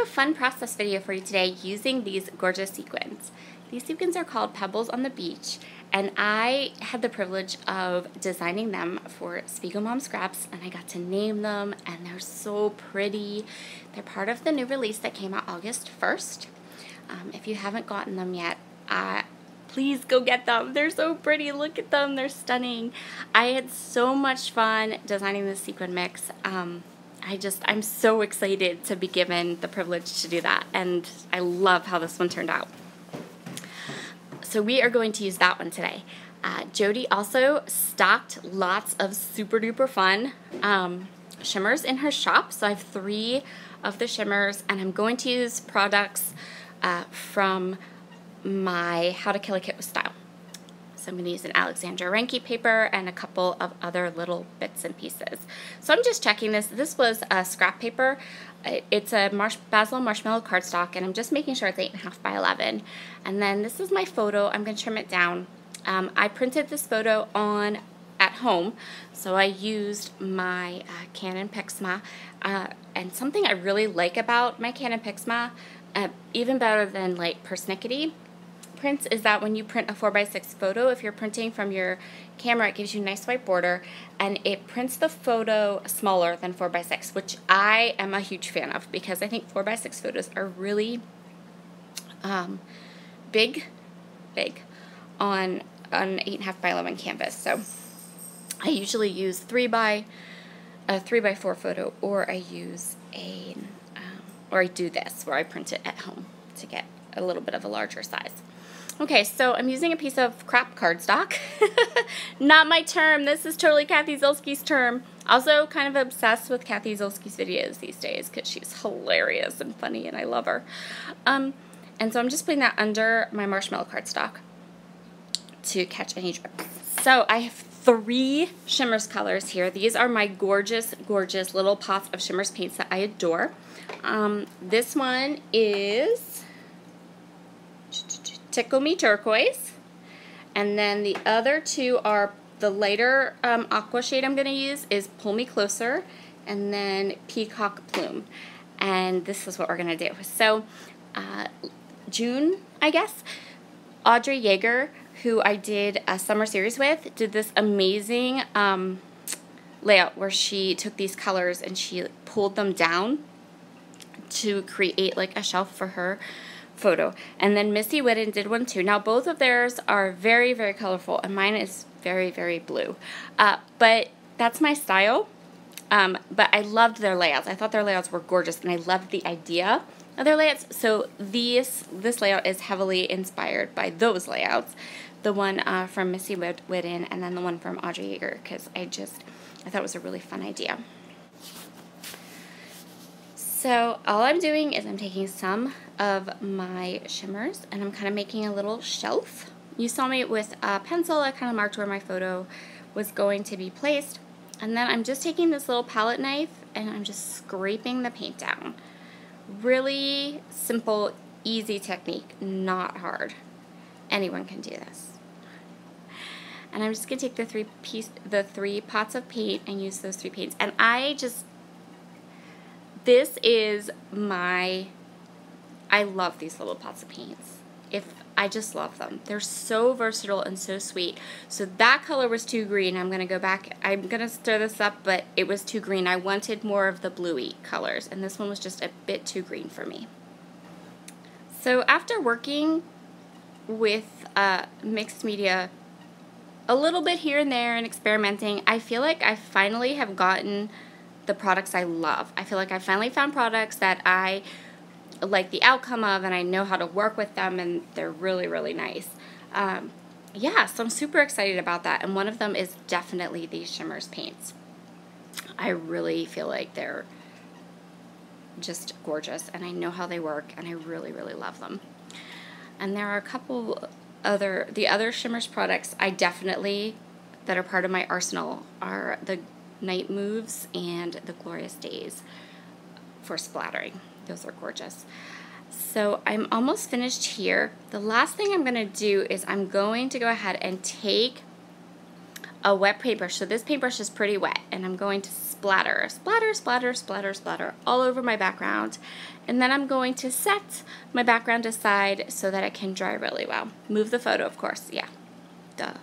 a fun process video for you today using these gorgeous sequins. These sequins are called Pebbles on the Beach, and I had the privilege of designing them for Spiegelmom scraps, and I got to name them, and they're so pretty. They're part of the new release that came out August 1st. If you haven't gotten them yet, please go get them. They're so pretty. Look at them. They're stunning. I had so much fun designing this sequin mix. I'm so excited to be given the privilege to do that, and I love how this one turned out. So we are going to use that one today. Jody also stocked lots of super duper fun shimmers in her shop. So I have 3 of the shimmers, and I'm going to use products from my How to Kill a Kit with Style. So I'm going to use an Alexandra Ranke paper and a couple of other little bits and pieces. So I'm just checking this. This was a scrap paper. It's a basil marshmallow cardstock, and I'm just making sure it's 8.5 by 11. And then this is my photo. I'm going to trim it down. I printed this photo at home, so I used my Canon Pixma. And something I really like about my Canon Pixma, even better than like persnickety prints, is that when you print a 4x6 photo, if you're printing from your camera, it gives you a nice white border, and it prints the photo smaller than 4x6, which I am a huge fan of, because I think 4x6 photos are really big on an 8.5 by 11 canvas. So I usually use a 3x4 photo, or I use or I do this where I print it at home to get a little bit of a larger size. Okay, so I'm using a piece of crap cardstock. Not my term. This is totally Kathy Zolski's term. Also kind of obsessed with Kathy Zolski's videos these days because she's hilarious and funny, and I love her. And so I'm just putting that under my marshmallow cardstock to catch any drip. So I have 3 Shimmers colors here. These are my gorgeous, gorgeous little pots of Shimmers paints that I adore. This one is Tickle Me Turquoise, and then the other 2 are the lighter aqua shade I'm going to use is Pull Me Closer, and then Peacock Plume. And this is what we're going to do. So June, I guess, Audrey Yeager, who I did a summer series with, did this amazing layout where she took these colors and she pulled them down to create like a shelf for her photo. And then Missy Whitten did one too. Now both of theirs are very, very colorful, and mine is very, very blue. But that's my style. But I loved their layouts. I thought their layouts were gorgeous, and I loved the idea of their layouts. So this layout is heavily inspired by those layouts. The one from Missy Whitten, and then the one from Audrey Yeager, because I thought it was a really fun idea. So all I'm doing is I'm taking some of my shimmers, and I'm kind of making a little shelf. You saw me with a pencil. I kind of marked where my photo was going to be placed. And then I'm just taking this little palette knife, and I'm just scraping the paint down. Really simple, easy technique, not hard. Anyone can do this. And I'm just going to take the 3 pots of paint and use those 3 paints. And this is I love these little pots of paints. I just love them. They're so versatile and so sweet. So that color was too green. I'm going to go back. I'm going to stir this up, but it was too green. I wanted more of the bluey colors, and this one was just a bit too green for me. So after working with mixed media a little bit here and there and experimenting, I feel like I finally have gotten the products I love. I feel like I finally found products that I like the outcome of, and I know how to work with them, and they're really, really nice. Yeah, so I'm super excited about that, and one of them is definitely these Shimmers paints. I really feel like they're just gorgeous, and I know how they work, and I really, really love them. And there are a couple the other Shimmers products that are part of my arsenal are the Night Moves and the Glorious Days for splattering. Those are gorgeous. So I'm almost finished here. The last thing I'm going to do is I'm going to go ahead and take a wet paintbrush. So this paintbrush is pretty wet, and I'm going to splatter, splatter, splatter, splatter, splatter all over my background. And then I'm going to set my background aside so that it can dry really well. Move the photo, of course, yeah, duh.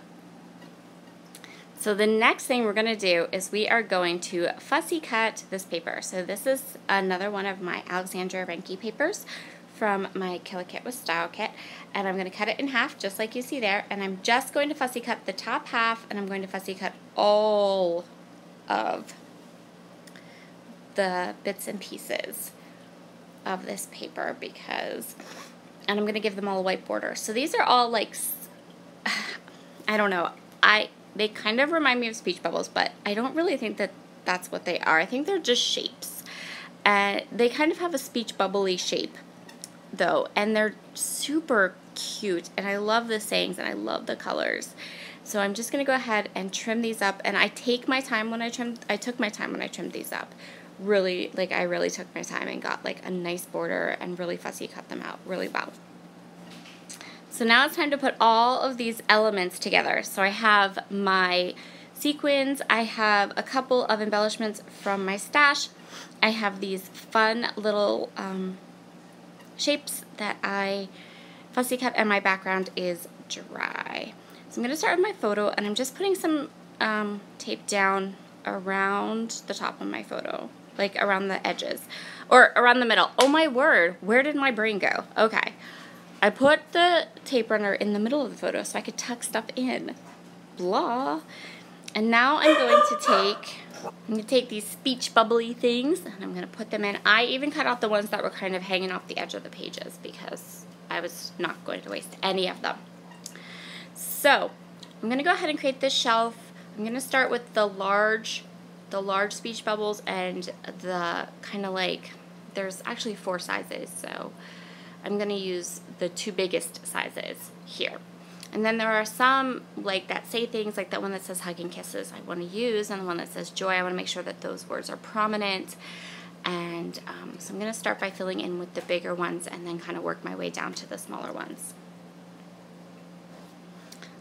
So the next thing we're going to do is we are going to fussy cut this paper. So this is another one of my Alexandra Renke papers from my Kill a Kit with Style kit, and I'm going to cut it in half just like you see there, and I'm just going to fussy cut the top half, and I'm going to fussy cut all of the bits and pieces of this paper and I'm going to give them all a white border. So these are all like, I don't know, they kind of remind me of speech bubbles, but I don't really think that that's what they are. I think they're just shapes. They kind of have a speech bubbly shape, though, and they're super cute, and I love the sayings, and I love the colors. So I'm just going to go ahead and trim these up, and I took my time when I trimmed these up. Really, like, I really took my time and got, like, a nice border and really fussy cut them out really well. So now it's time to put all of these elements together. So I have my sequins, I have a couple of embellishments from my stash, I have these fun little shapes that I fussy cut, and my background is dry. So I'm going to start with my photo, and I'm just putting some tape down around the top of my photo, like around the edges, or around the middle. Oh my word, where did my brain go? Okay. I put the tape runner in the middle of the photo so I could tuck stuff in. Blah. And now I'm going to take these speech bubbly things, and I'm going to put them in. I even cut out the ones that were kind of hanging off the edge of the pages because I was not going to waste any of them. So I'm going to go ahead and create this shelf. I'm going to start with the large speech bubbles and the kind of like, there's actually 4 sizes, so I'm going to use the 2 biggest sizes here. And then there are some like that say things, like that one that says hug and kisses I want to use, and the one that says joy. I want to make sure that those words are prominent. And so I'm going to start by filling in with the bigger ones and then kind of work my way down to the smaller ones.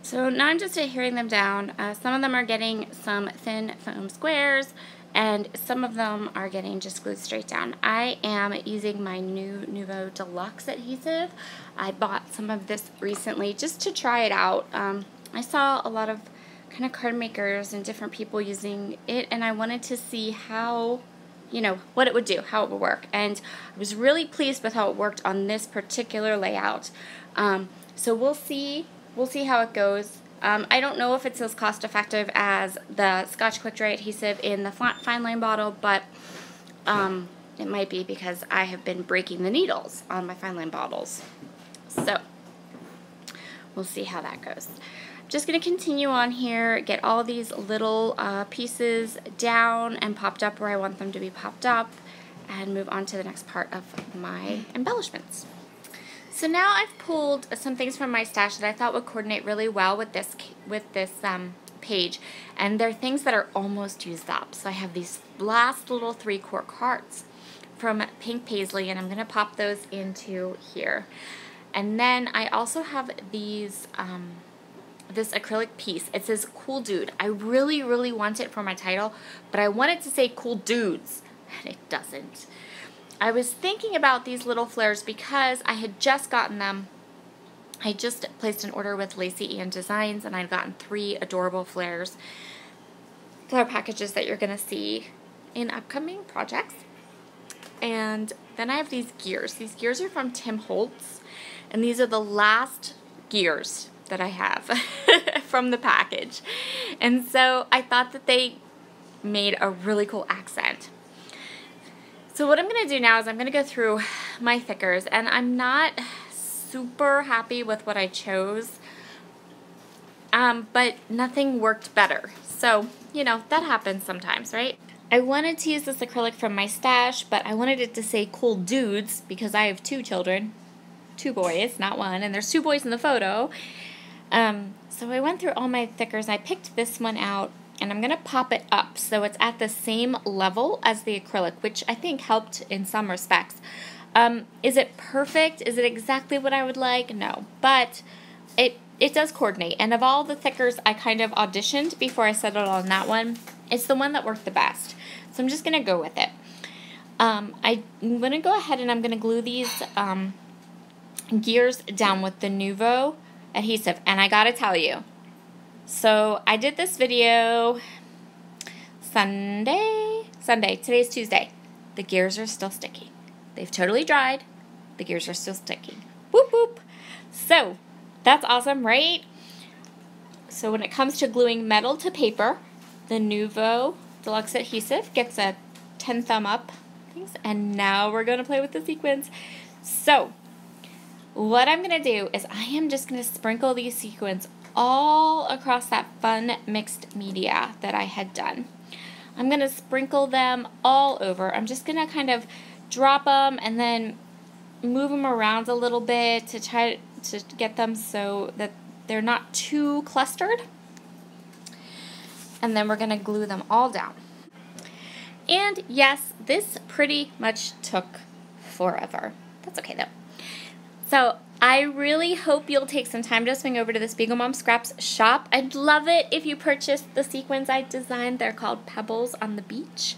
So now I'm just adhering them down. Some of them are getting some thin foam squares, and some of them are getting just glued straight down. I am using my new Nouveau Deluxe adhesive. I bought some of this recently just to try it out. I saw a lot of kind of card makers and different people using it, and I wanted to see how, you know, what it would do, how it would work. And I was really pleased with how it worked on this particular layout. So we'll see how it goes. I don't know if it's as cost effective as the Scotch Quick Dry adhesive in the fine line bottle, but it might be because I have been breaking the needles on my fine line bottles. So we'll see how that goes. I'm just going to continue on here, get all these little pieces down and popped up where I want them to be popped up, and move on to the next part of my embellishments. So now I've pulled some things from my stash that I thought would coordinate really well with this page, and they're things that are almost used up. So I have these last little 3-quart cards from Pink Paisley, and I'm going to pop those into here. And then I also have these this acrylic piece. It says Cool Dude. I really, really want it for my title, but I want it to say Cool Dudes, and it doesn't. I was thinking about these little flares because I had just gotten them. I just placed an order with Lacey Ann Designs, and I'd gotten 3 adorable flower packages that you're going to see in upcoming projects. And then I have these gears. These gears are from Tim Holtz, and these are the last gears that I have from the package. And so I thought that they made a really cool accent. So what I'm going to do now is I'm going to go through my thickers, and I'm not super happy with what I chose, but nothing worked better. So, you know, that happens sometimes, right? I wanted to use this acrylic from my stash, but I wanted it to say Cool Dudes because I have 2 children, 2 boys, not 1, and there's 2 boys in the photo. So I went through all my thickers. I picked this one out, and I'm going to pop it up so it's at the same level as the acrylic, which I think helped in some respects. Is it perfect? Is it exactly what I would like? No, but it it does coordinate. And of all the thickers I kind of auditioned before I settled on that one, it's the one that worked the best. So I'm just going to go with it. I'm going to go ahead and I'm going to glue these gears down with the Nuvo adhesive. And I got to tell you, so I did this video Sunday, today's Tuesday. The gears are still sticky. They've totally dried. The gears are still sticky. Whoop, whoop. So that's awesome, right? So when it comes to gluing metal to paper, the Nuvo Deluxe Adhesive gets a 10 thumb up. And now we're going to play with the sequins. So what I'm going to do is I am just going to sprinkle these sequins all across that fun mixed media that I had done. I'm going to sprinkle them all over. I'm just going to kind of drop them and then move them around a little bit to try to get them so that they're not too clustered. And then we're going to glue them all down. And yes, this pretty much took forever. That's okay though. So I really hope you'll take some time to swing over to the Spiegelmom Scraps shop. I'd love it if you purchased the sequins I designed. They're called Pebbles on the Beach.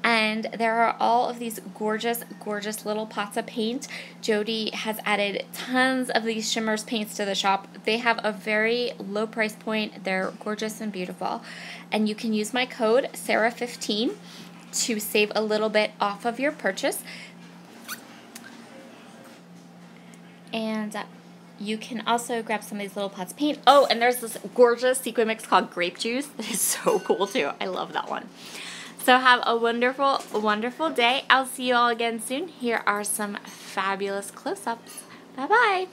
And there are all of these gorgeous, gorgeous little pots of paint. Jody has added tons of these shimmers paints to the shop. They have a very low price point. They're gorgeous and beautiful. And you can use my code Sara15 to save a little bit off of your purchase. And you can also grab some of these little pots of paint. Oh, and there's this gorgeous sequin mix called Grape Juice. That is so cool too. I love that one. So have a wonderful, wonderful day. I'll see you all again soon. Here are some fabulous close-ups. Bye-bye.